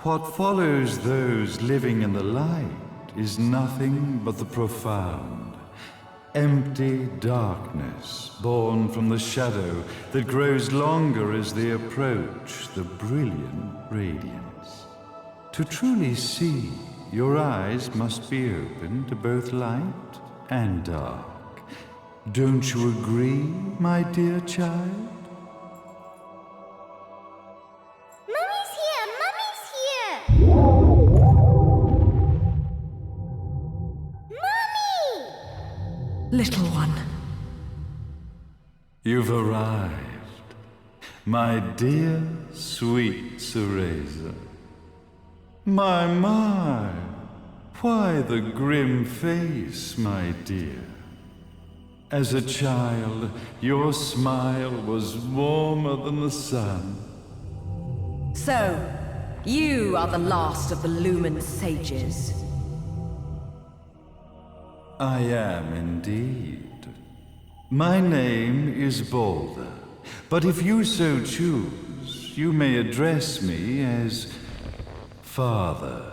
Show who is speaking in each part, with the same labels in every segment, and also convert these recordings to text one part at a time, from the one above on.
Speaker 1: What follows those living in the light is nothing but the profound, empty darkness born from the shadow that grows longer as they approach the brilliant radiance. To truly see, your eyes must be open to both light and dark. Don't you agree, my dear child?
Speaker 2: Mummy's here! Mummy's here! Mummy!
Speaker 3: Little one.
Speaker 1: You've arrived, my dear, sweet Cereza. My, why the grim face, my dear? As a child, your smile was warmer than the sun.
Speaker 3: So, you are the last of the Lumen sages.
Speaker 1: I am indeed. My name is Balder, but if you so choose, you may address me as Father.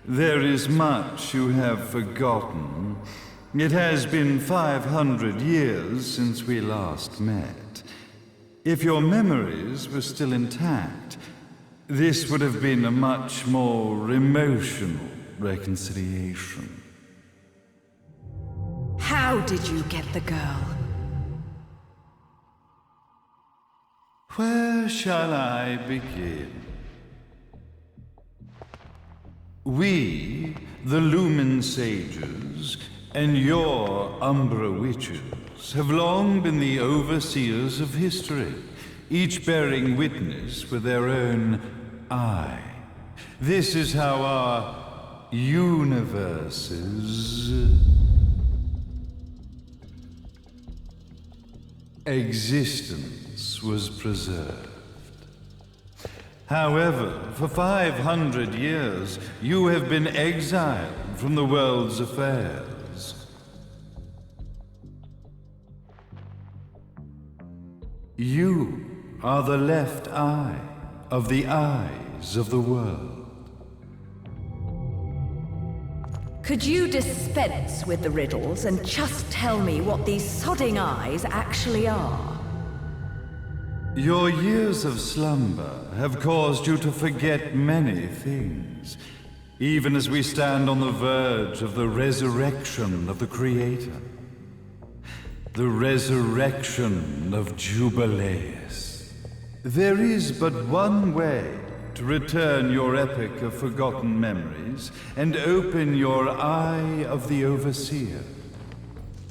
Speaker 1: There is much you have forgotten. It has been 500 years since we last met. If your memories were still intact, this would have been a much more emotional reconciliation.
Speaker 3: How did you get the girl?
Speaker 1: Where shall I begin? We, the Lumen sages, and your Umbra witches have long been the overseers of history, each bearing witness with their own eye. This is how our universe's existence was preserved. However, for 500 years, you have been exiled from the world's affairs. You are the left eye of the eyes of the world.
Speaker 3: Could you dispense with the riddles and just tell me what these sodding eyes actually are?
Speaker 1: Your years of slumber have caused you to forget many things, even as we stand on the verge of the resurrection of the Creator. The resurrection of Jubileus. There is but one way to return your epic of forgotten memories and open your eye of the Overseer.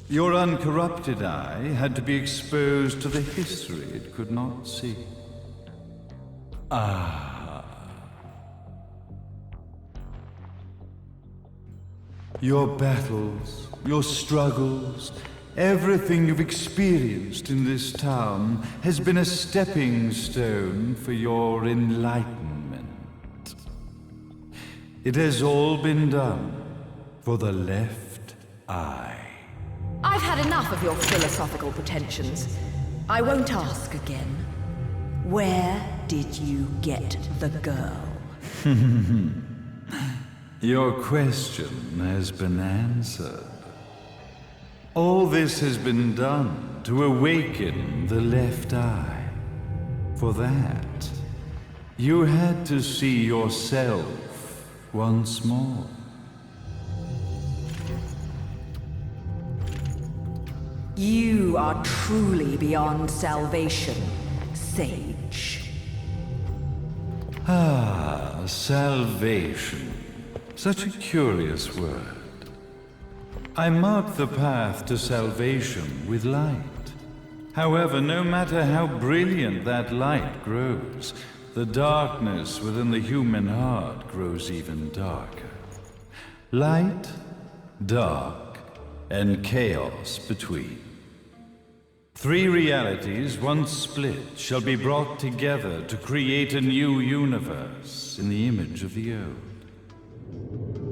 Speaker 1: Your uncorrupted eye had to be exposed to the history it could not see. Your battles, your struggles, everything you've experienced in this town has been a stepping stone for your enlightenment. It has all been done for the left eye.
Speaker 3: I've had enough of your philosophical pretensions. I won't ask again. Where did you get the girl?
Speaker 1: Your question has been answered. All this has been done to awaken the left eye. For that, you had to see yourself once more.
Speaker 3: You are truly beyond salvation, sage.
Speaker 1: Salvation. Such a curious word. I mark the path to salvation with light. However, no matter how brilliant that light grows, the darkness within the human heart grows even darker. Light, dark, and chaos between. Three realities, once split, shall be brought together to create a new universe in the image of the old.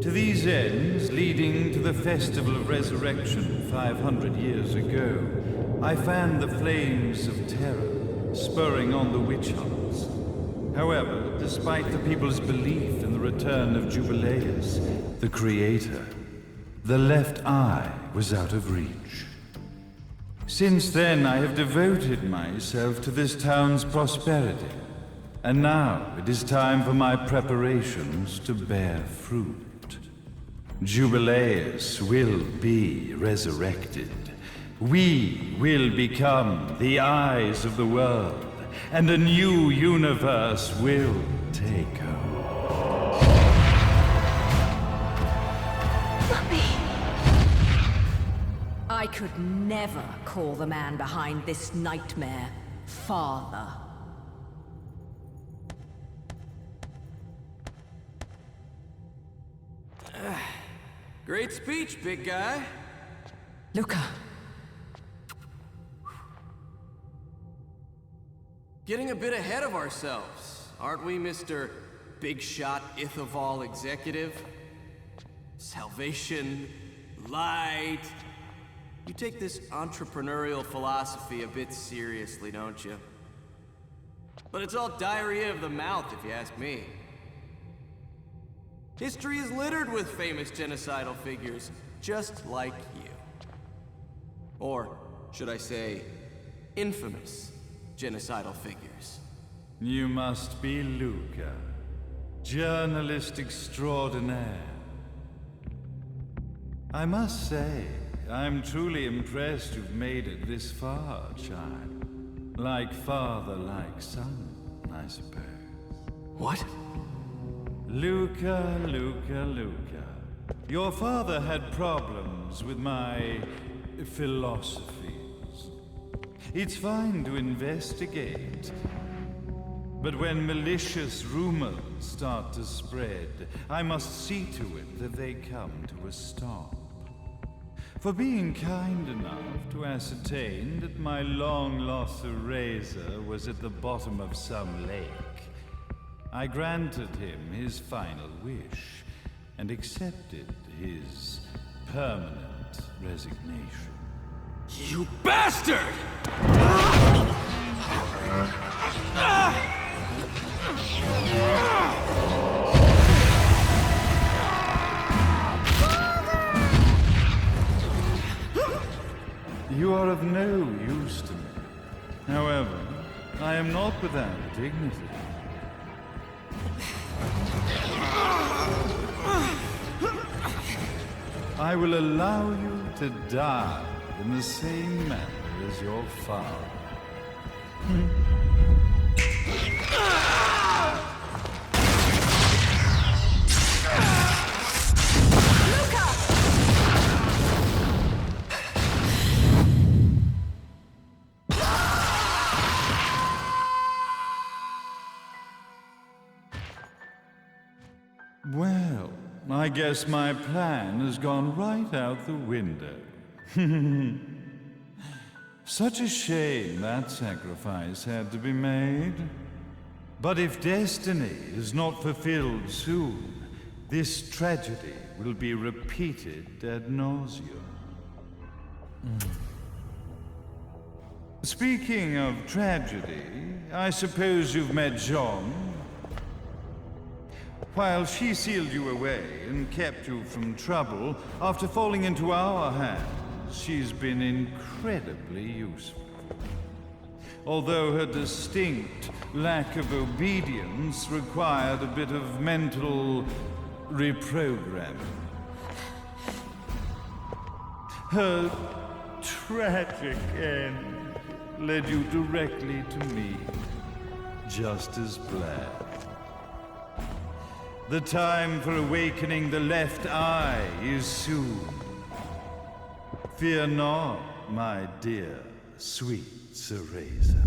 Speaker 1: To these ends, leading to the Festival of Resurrection 500 years ago, I fanned the flames of terror, spurring on the witch hunts. However, despite the people's belief in the return of Jubileus, the creator, the left eye was out of reach. Since then, I have devoted myself to this town's prosperity. And now it is time for my preparations to bear fruit. Jubileus will be resurrected. We will become the eyes of the world, and a new universe will take hold.
Speaker 3: Mummy! I could never call the man behind this nightmare father.
Speaker 4: Great speech, big guy.
Speaker 3: Luca.
Speaker 4: Getting a bit ahead of ourselves, aren't we, Mr. Big Shot Ithaval Executive? Salvation, light. You take this entrepreneurial philosophy a bit seriously, don't you? But it's all diarrhea of the mouth, if you ask me. History is littered with famous genocidal figures, just like you. Or, should I say, infamous genocidal figures.
Speaker 1: You must be Luca, journalist extraordinaire. I must say, I'm truly impressed you've made it this far, child. Like father, like son, I suppose.
Speaker 4: What?
Speaker 1: Luca. Your father had problems with my philosophies. It's fine to investigate, but when malicious rumors start to spread, I must see to it that they come to a stop. For being kind enough to ascertain that my long-lost eraser was at the bottom of some lake, I granted him his final wish and accepted his permanent resignation.
Speaker 4: You bastard!
Speaker 1: You are of no use to me. However, I am not without dignity. I will allow you to die in the same manner as your father. Well, I guess my plan has gone right out the window. Such a shame that sacrifice had to be made. But if destiny is not fulfilled soon, this tragedy will be repeated ad nauseum. Speaking of tragedy, I suppose you've met Jean. While she sealed you away and kept you from trouble, after falling into our hands, she's been incredibly useful. Although her distinct lack of obedience required a bit of mental reprogramming. Her tragic end led you directly to me, just as planned. The time for awakening the left eye is soon. Fear not, my dear, sweet Cereza.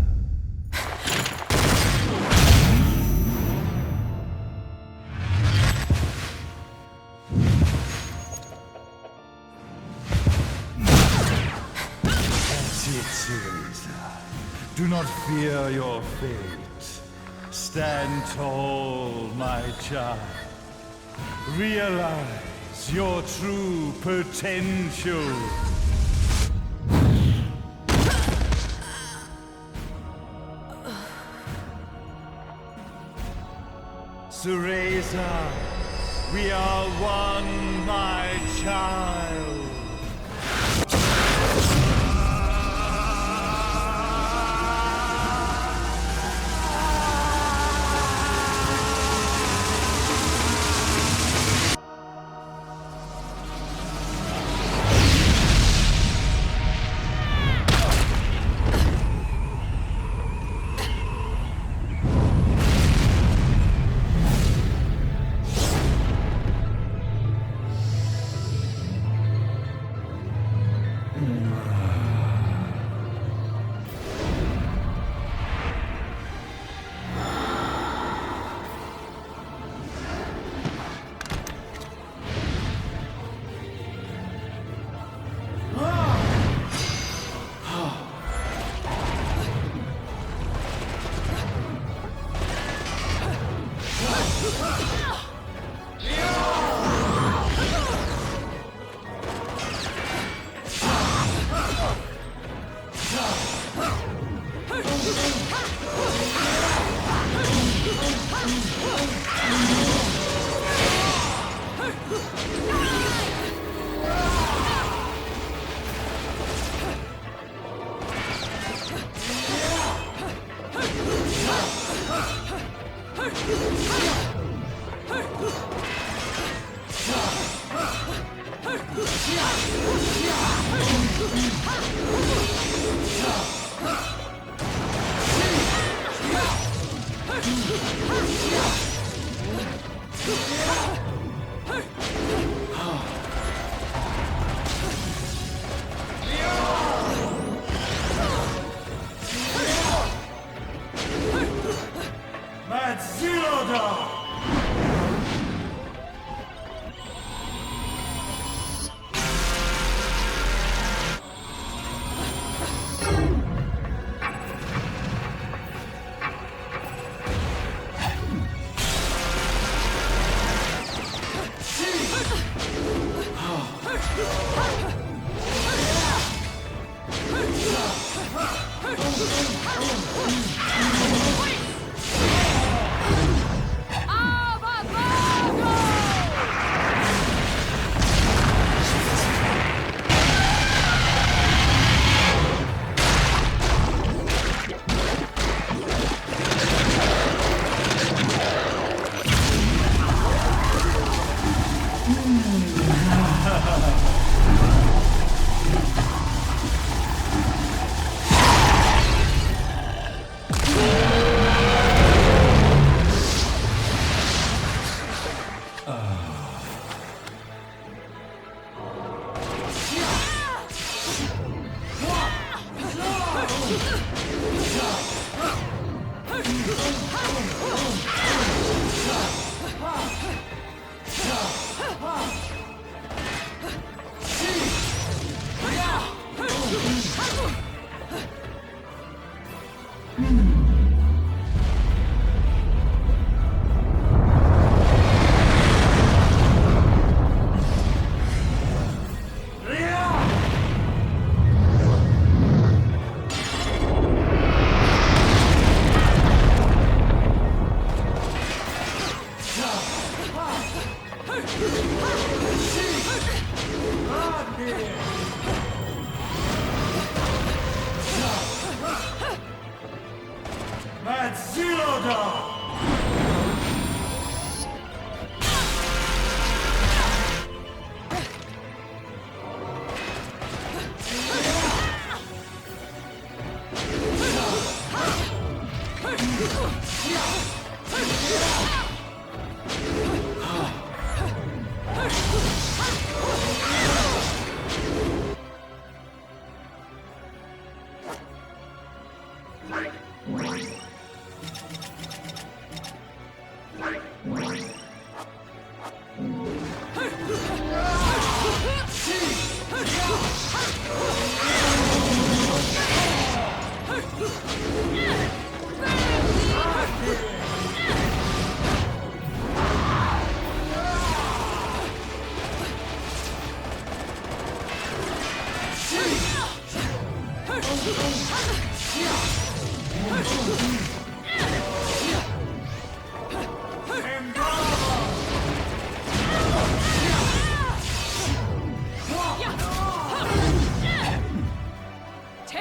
Speaker 1: That's it, Cereza. Do not fear your fate. Stand tall, my child. Realize your true potential. Cereza, we are one, my child.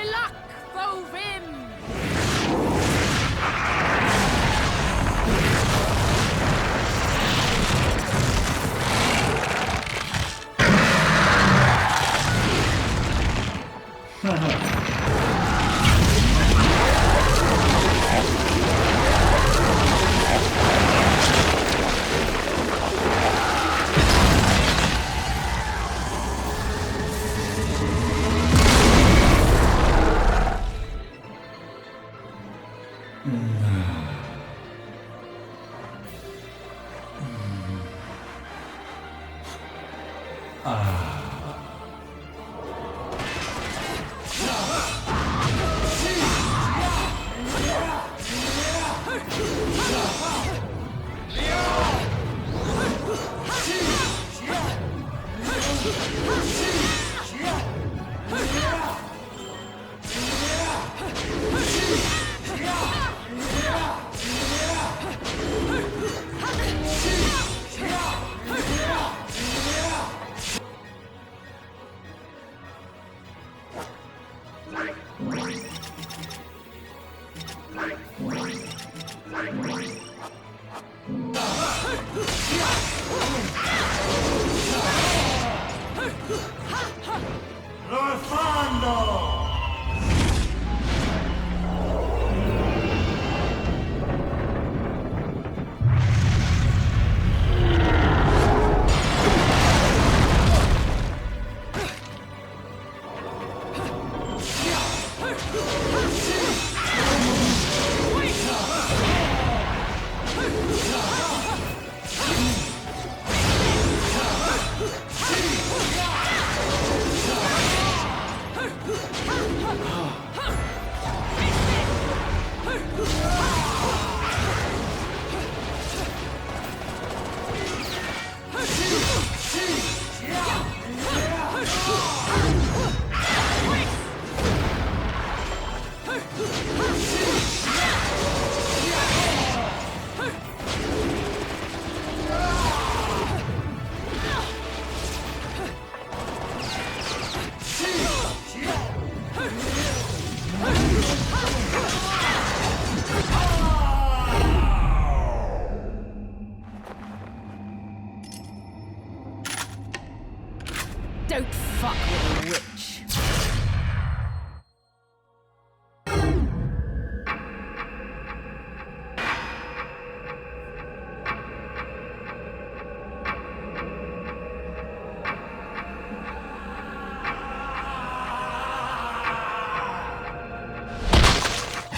Speaker 5: luck, Vovim!
Speaker 3: Don't fuck with a witch.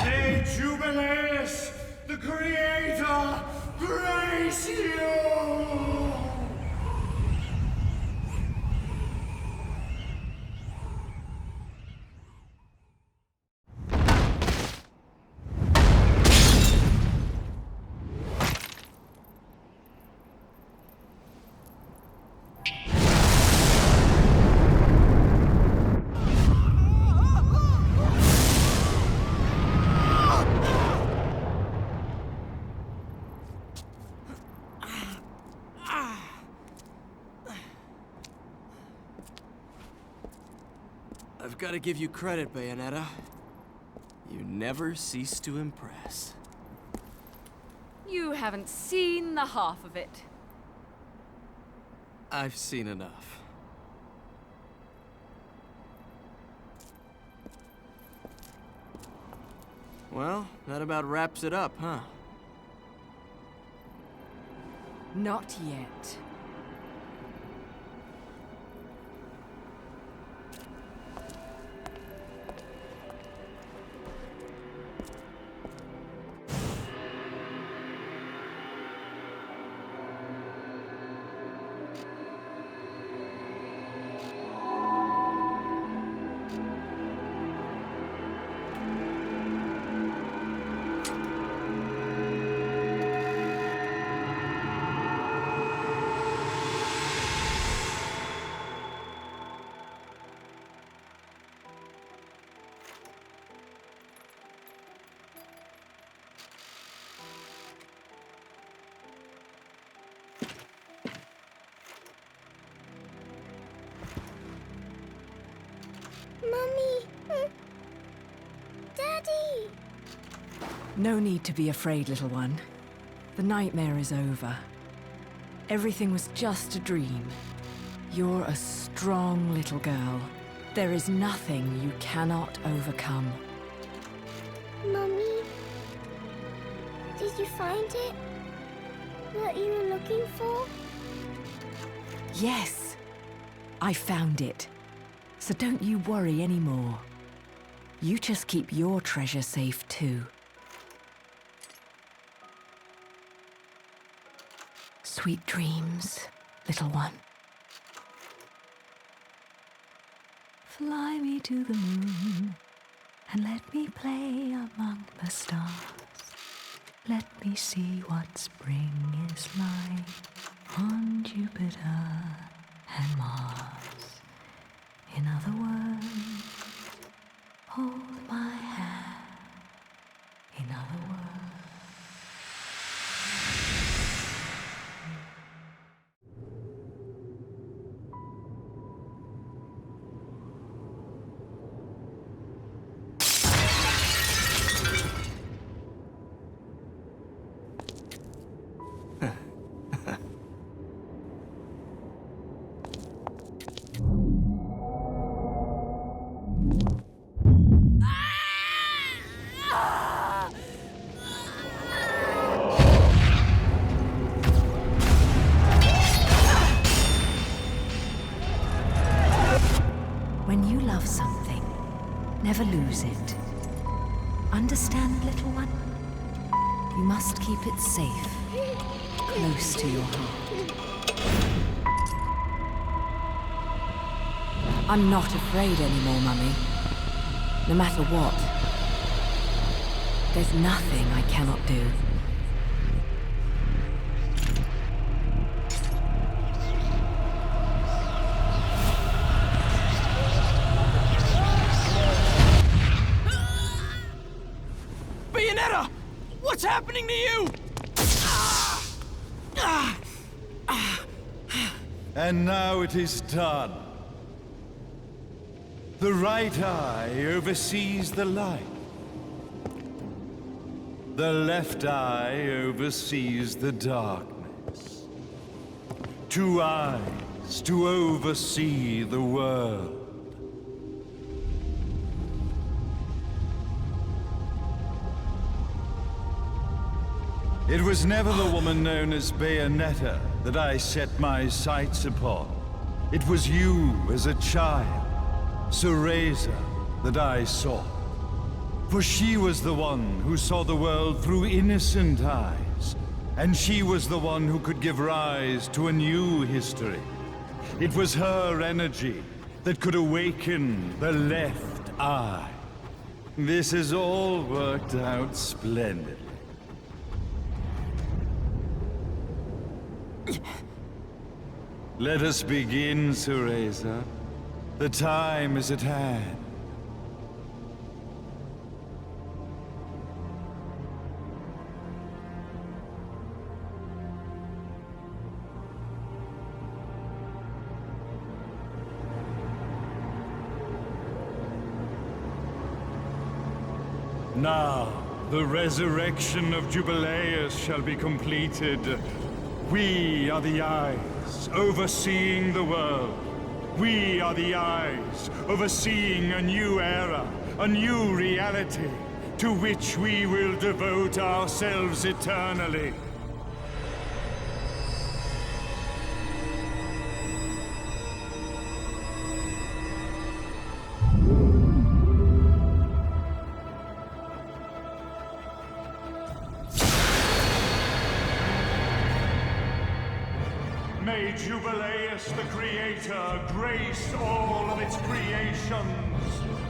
Speaker 6: May Jubileus, the Creator, grace you!
Speaker 4: I've got to give you credit, Bayonetta. You never cease to impress.
Speaker 5: You haven't seen the half of it.
Speaker 4: I've seen enough. Well, that about wraps it up, huh?
Speaker 5: Not yet.
Speaker 2: Daddy!
Speaker 3: No need to be afraid, little one. The nightmare is over. Everything was just a dream. You're a strong little girl. There is nothing you cannot overcome.
Speaker 2: Mummy, did you find it? What you were looking for?
Speaker 3: Yes, I found it. So don't you worry anymore. You just keep your treasure safe too. Sweet dreams, little one. Fly me to the moon and let me play among the stars. Let me see what spring is like on Jupiter and Mars. In other words, hold my hand. In other words. When you love something, never lose it. Understand, little one? You must keep it safe, close to your heart. I'm not afraid anymore, Mummy. No matter what. There's nothing I cannot do.
Speaker 4: Bayonetta! What's happening to you?
Speaker 1: And now it is done. The right eye oversees the light. The left eye oversees the darkness. 2 eyes to oversee the world. It was never the woman known as Bayonetta that I set my sights upon. It was you as a child, Cereza, that I sought. For she was the one who saw the world through innocent eyes, and she was the one who could give rise to a new history. It was her energy that could awaken the left eye. This has all worked out splendidly. Let us begin, Cereza. The time is at hand. Now, the resurrection of Jubileus shall be completed. We are the eyes, overseeing the world. We are the eyes, overseeing a new era, a new reality, to which we will devote ourselves eternally. May Jubileus the Creator grace all of its creations.